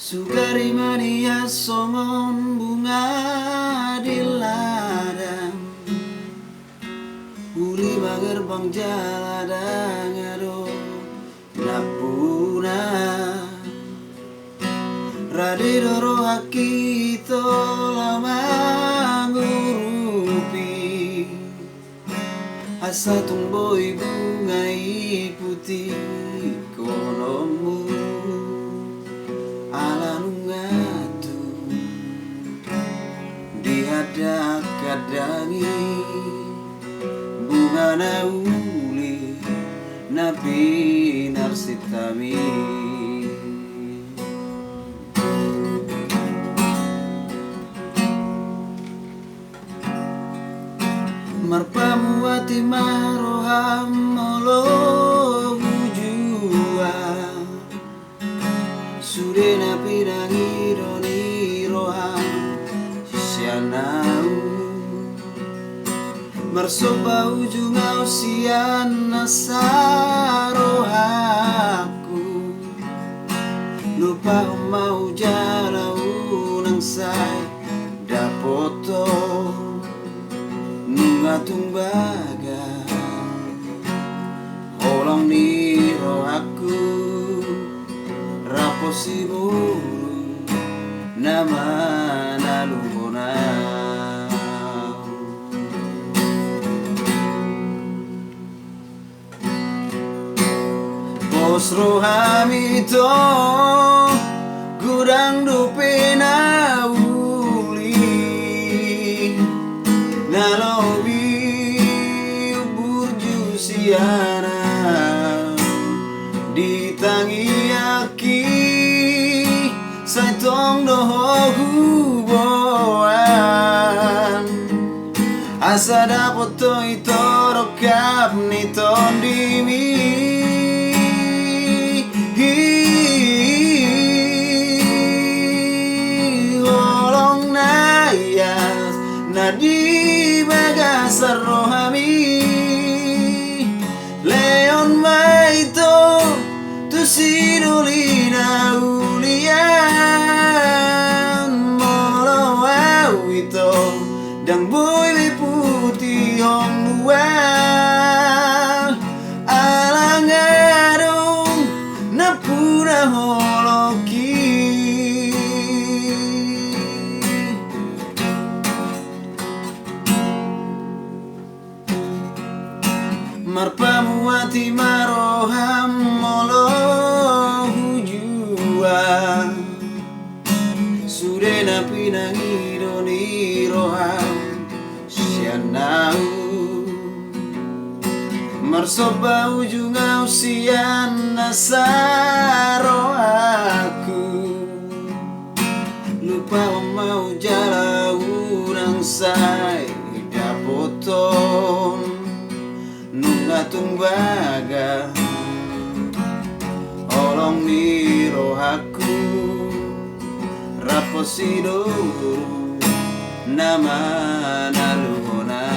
Sugari mania songon bunga di ladang, uli magerbang jaladang ado napuna radidoro haki lama ngurupi asa tumboi bungai putih konomu ala nungatu dihadak kadangi bunga nauli nabi narsitami marpamuati maroham molo hujua surena pidangi doni roham sianau marsoba ujung ausian nasarohaku lupa mau jalau nang sai dapoto nungatung baga holong ni rohaku raposi buru nama nalubona pos rohamito gudang dupena uli nalobi burjusiana ditangi aki saitong doho huboan asa dapoto itorokap niton dimi holong nayas nadi bagasar rohami leon maito tusidulina ulian molo awito dang boy putih hong buah alangadong napura holoki marpamuati maroham molo hujua surena pinangi doni roham sianau marsoba ujung ausian nasarohaku lupa mau jalau nang sai dapoton nungatung baga olong ni rohaku raposido nama naluhona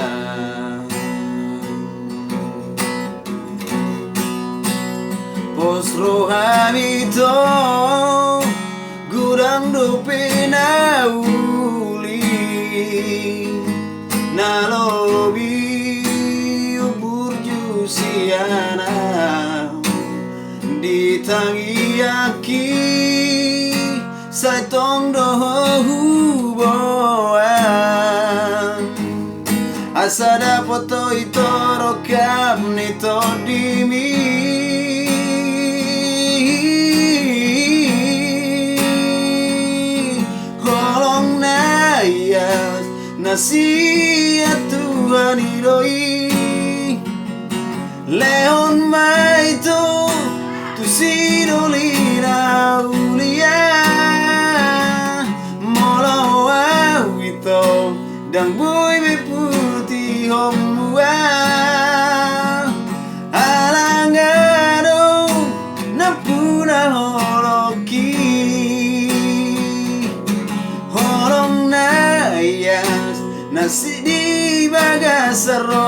pos rohamito gudang dupena uli nalobi burjusiana ditangi aki saitong doho huboan asa dapoto itorokap nito dimi holong nayas nasihat Tuhan idoi leon maito tusidolina ulia molo awito dang boy beputi homua alangado napuna holoki holong nayas nasi di bagasaro